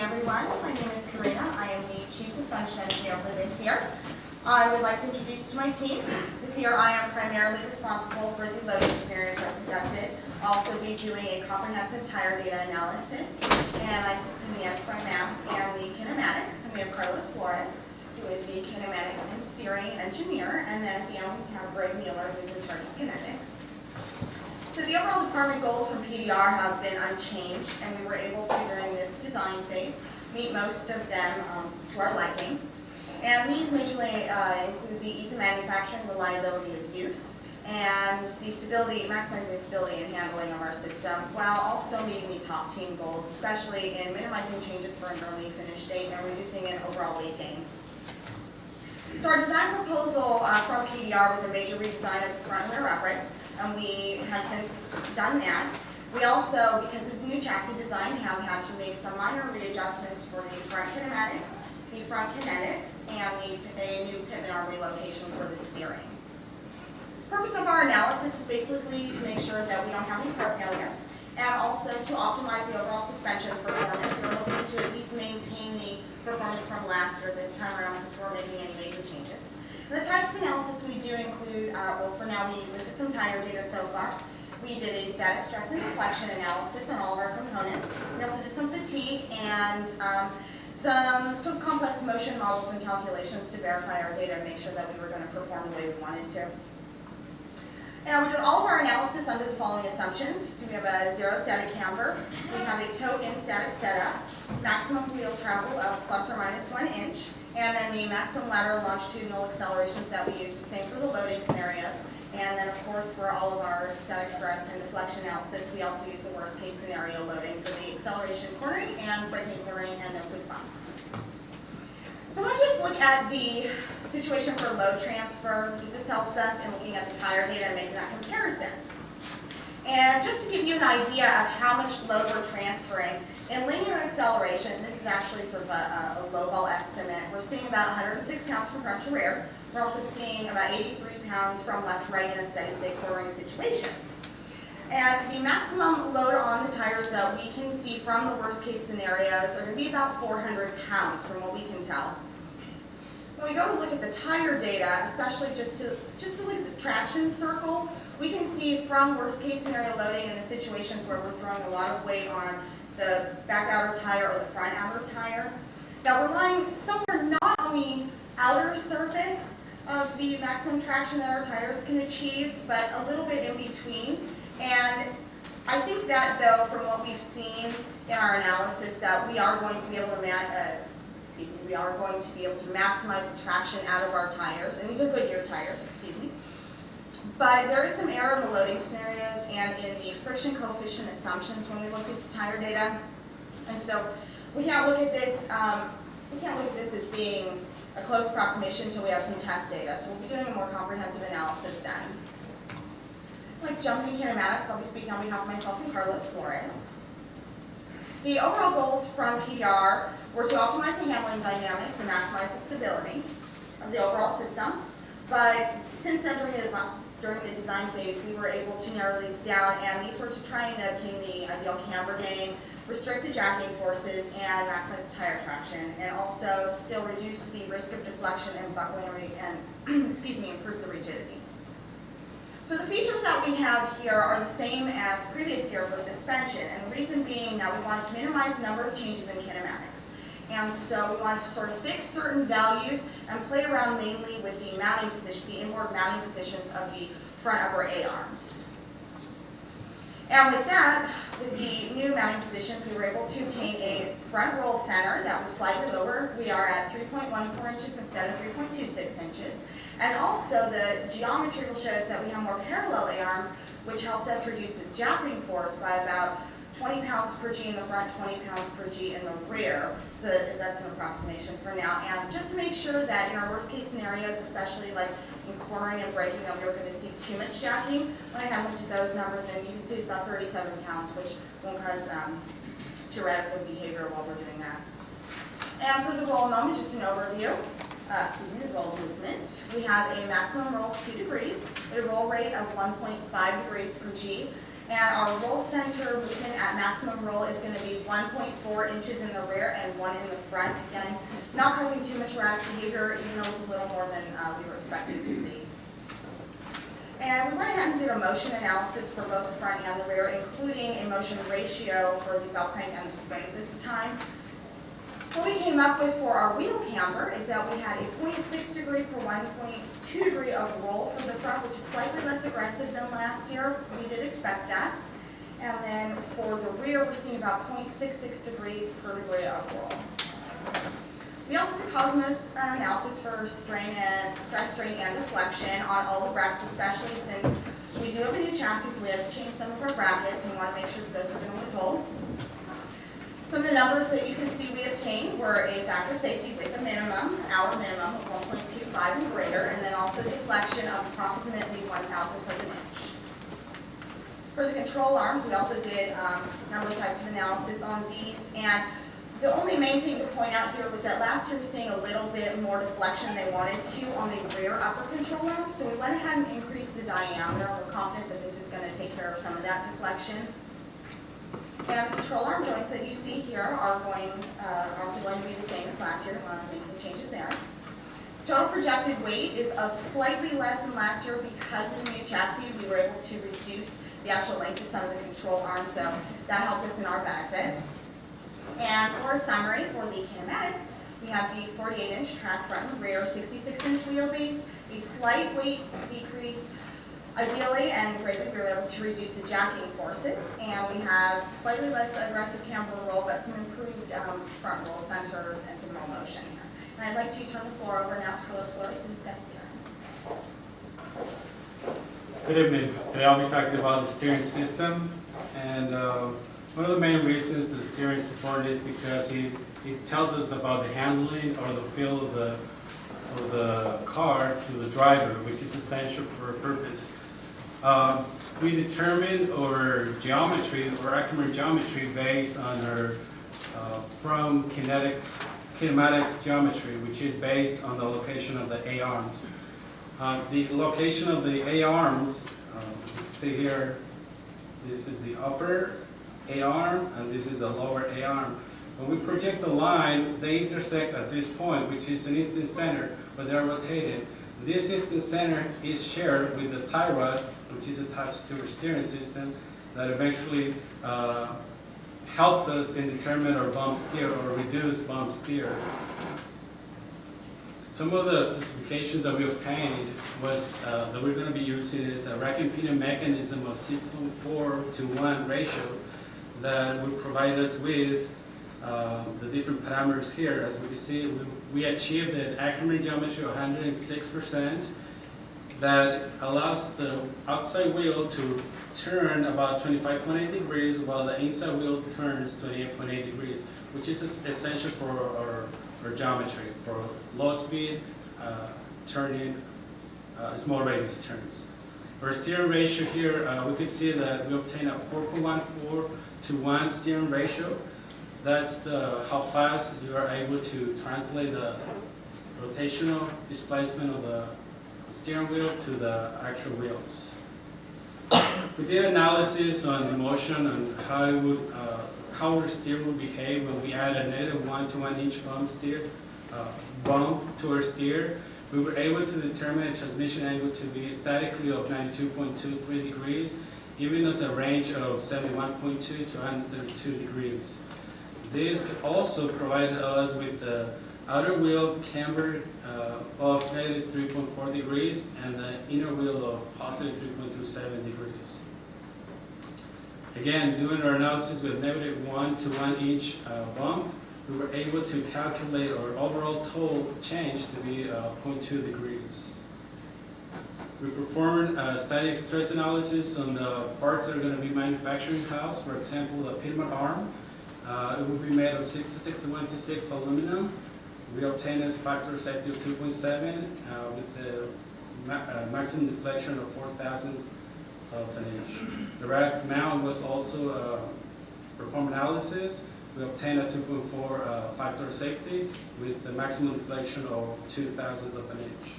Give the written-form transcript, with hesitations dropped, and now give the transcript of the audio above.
everyone. My name is Karina. I am the Chief Suspension Engineer for this year. I would like to introduce to my team. This year I am primarily responsible for the loading scenarios that are conducted. I'll also be doing a comprehensive tire data analysis, and I assist in the mass and the kinematics. And we have Carlos Flores, who is the kinematics and steering engineer, and then at the end we have Greg Mueller, who's in charge of kinetics. So the overall department goals from PDR have been unchanged, and we were able to, during this design phase, meet most of them to our liking. And these majorly include the ease of manufacturing, reliability of use, and the stability, maximizing the stability and handling of our system, while also meeting the top team goals, especially in minimizing changes for an early finish date and reducing an overall weight gain. So our design proposal from PDR was a major redesign of the front and rear uprights, and we have since done that. We also, because of the new chassis design, have had to make some minor readjustments for the front kinematics, the front kinetics, and a new pivot arm relocation for the steering. The purpose of our analysis is basically to make sure that we don't have any part failure, and also to optimize the overall suspension performance. We're looking to at least maintain the performance from last year this time around, since we're making any major changes. The types of analysis we do include, well, for now we looked at some tire data so far. We did a static stress and deflection analysis on all of our components. We also did some fatigue and some sort of complex motion models and calculations to verify our data and make sure that we were going to perform the way we wanted to. And we did all of our analysis under the following assumptions. So we have a zero static camber, we have a toe-in static setup, maximum wheel travel of plus or minus 1 inch, and then the maximum lateral longitudinal accelerations that we use, the same for the loading scenarios. And then, of course, for all of our static stress and deflection analysis, we also use the worst case scenario loading for the acceleration cornering and braking cornering and no sweep bump. So I want to just look at the situation for load transfer, because this helps us in looking at the tire data and making that comparison. And just to give you an idea of how much load we're transferring, in linear acceleration, this is actually sort of a low-ball estimate, we're seeing about 106 pounds from front to rear. We're also seeing about 83 pounds from left to right in a steady-state cornering situation. And the maximum load on the tires that we can see from the worst-case scenarios are going to be about 400 pounds from what we can tell. When we go to look at the tire data, especially just to look at the traction circle, we can see from worst-case scenario loading in the situations where we're throwing a lot of weight on the back outer tire or the front outer tire, that we're lying somewhere not on the outer surface of the maximum traction that our tires can achieve, but a little bit in between. And I think that, though, from what we've seen in our analysis, that we are going to be able to maximize the traction out of our tires, and these are Goodyear tires, excuse me. But there is some error in the loading scenarios and in the friction coefficient assumptions when we looked at the tire data. And so we can't look at this as being a close approximation until we have some test data. So we'll be doing a more comprehensive analysis then. Like jumping kinematics, I'll be speaking on behalf of myself and Carlos Flores. The overall goals from PDR were to optimize the handling dynamics and maximize the stability of the overall system. But since then, during the design phase, we were able to narrow these down, and these were to try and obtain the ideal camber gain, restrict the jacking forces, and maximize the tire traction, and also still reduce the risk of deflection and buckling and improve the rigidity. So the features that we have here are the same as previous year for suspension, and the reason being that we wanted to minimize the number of changes in kinematics. And so we wanted to sort of fix certain values and play around mainly with the mounting position, the inboard mounting positions of the front upper A-arms. And with that, with the new mounting positions, we were able to obtain a front roll center that was slightly lower. We are at 3.14 inches instead of 3.26 inches. And also the geometry shows that we have more parallel A-arms, which helped us reduce the jacking force by about 20 pounds per G in the front, 20 pounds per G in the rear. So that's an approximation for now. And just to make sure that in our worst case scenarios, especially like in cornering and braking, that we were going to see too much jacking, when I had looked at those numbers, and you can see it's about 37 pounds, which won't cause tyrannical behavior while we're doing that. And for the roll moment, just an overview. The roll movement. We have a maximum roll of 2 degrees, a roll rate of 1.5 degrees per G, And our roll center within at maximum roll is going to be 1.4 inches in the rear and 1 in the front. Again, not causing too much erratic behavior, even though it's a little more than we were expecting to see. And we went ahead and did a motion analysis for both the front and the rear, including a motion ratio for the belt crane and the springs this time. What we came up with for our wheel camber is that we had a 0.6 degree per 1.2 degree of roll for the front, which is slightly less aggressive than last year. We did expect that. And then for the rear, we're seeing about 0.66 degrees per degree of roll. We also did cosmos analysis for strain, strain, and deflection on all the racks, especially since we do have a new chassis, so we have to change some of our brackets, and we want to make sure that those are going to withhold. Some of the numbers that you can see we obtained were a factor safety with a minimum, our minimum of 1.25 and greater, and then also deflection of approximately 1/1000th of an inch. For the control arms, we also did number of types of analysis on these, and the only main thing to point out here was that last year we were seeing a little bit more deflection than they wanted to on the rear upper control arm, so we went ahead and increased the diameter. We're confident that this is going to take care of some of that deflection. And the control arm joints that you see here are also going to be the same as last year. We're not making the changes there. Total projected weight is slightly less than last year because of the new chassis. We were able to reduce the actual length of some of the control arms, so that helped us in our benefit. And for a summary for the kinematics, we have the 48-inch track front and rear, 66-inch wheelbase, a slight weight decrease. Ideally and greatly, we were able to reduce the jacking forces, and we have slightly less aggressive camber roll, but some improved front roll centers and some roll motion here. And I'd like to turn the floor over now to Carlos Flores to discuss CSUN. Good evening. Today I'll be talking about the steering system, and one of the main reasons the steering is important is because it tells us about the handling or the feel of the car to the driver, which is essential for a purpose. We determine our geometry or Ackermann geometry based on our from kinematics geometry, which is based on the location of the A-arms. The location of the A-arms, you can see here, this is the upper A-arm and this is the lower A-arm. When we project the line, they intersect at this point, which is an instant center, but they're rotated. This instant center is shared with the tie rod, which is attached to our steering system, that eventually helps us in determine our bump steer or reduce bump steer. Some of the specifications that we obtained was that we're going to be using is a rack impedance mechanism of 6.4:1 ratio that would provide us with the different parameters here. As we can see, we achieved an Ackermann geometry of 106% that allows the outside wheel to turn about 25.8 degrees while the inside wheel turns 28.8 degrees, which is essential for our geometry, for low speed turning, small radius turns. For steering ratio here, we can see that we obtain a 4.14:1 steering ratio. That's how fast you are able to translate the rotational displacement of the steering wheel to the actual wheels. We did analysis on the motion and how our steer would behave when we add a negative 1 to 1 inch bump to our steer. We were able to determine a transmission angle to be statically of 92.23 degrees, giving us a range of 71.2 to 132 degrees. This also provided us with the outer wheel camber of negative 3.4 degrees and the inner wheel of positive 3.27 degrees. Again, doing our analysis with negative 1 to 1 inch bump, we were able to calculate our overall total change to be 0.2 degrees. We performed a static stress analysis on the parts that are going to be manufactured in-house. For example, the pitman arm. It will be made of 66-126 aluminum. We obtained a factor of safety of 2.7 with the maximum deflection of 0.04 of an inch. The rack mount was also performed analysis. We obtained a 2.4 factor of safety with the maximum deflection of 0.02 of an inch.